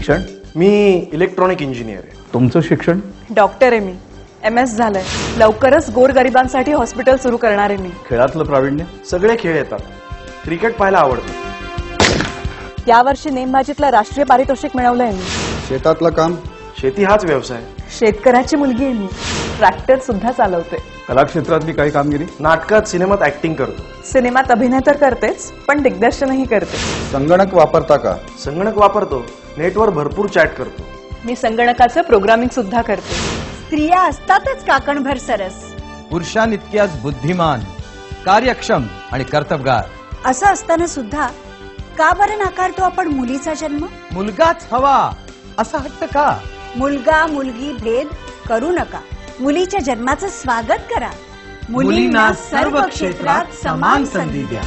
शिक्षण? मी electronic engineer आहे. तुमचं शिक्षण? डॉक्टर आहे मी, MS झालंय. लवकरच गोरगरिबांसाठी हॉस्पिटल सुरू करणार आहे मी. खेळातलं प्रावीण्य? सगळे खेळ येतात. क्रिकेट पाहायला आवडतं. यावर्षी नेमबाजीतलं राष्ट्रीय पारितोषिक मिळवलंय मी. शेतातलं काम? शेती हाच व्यवसाय. शेतकऱ्याची मुलगी आहे मी. ट्रॅक्टर सुद्धा चालवते. कला क्षेत्रातली काही कामगिरी? नाटकात, सिनेमात ऍक्टिंग करतो. सिनेमात अभिनय तर करतेच, पण दिग्दर्शनही करते. संगणक वापरता का? संगणक वापरतो. नेटवर भरपूर चॅट करतो. मी संगणकाचं प्रोग्रामिंग सुद्धा करते. स्त्रिया असतातच काकणभर सरस. पुरुषांइतक्याच बुद्धिमान, कार्यक्षम आणि कर्तबगार. असं असताना सुद्धा का बरं नाकारतो आपण मुलीचा जन्म? मुलगाच हवा असा हट्ट का? मुलगा मुलगी भेद करू नका. मुलीच्या जन्माचं स्वागत करा. मुलींना सर्व क्षेत्रात समान संधी द्या.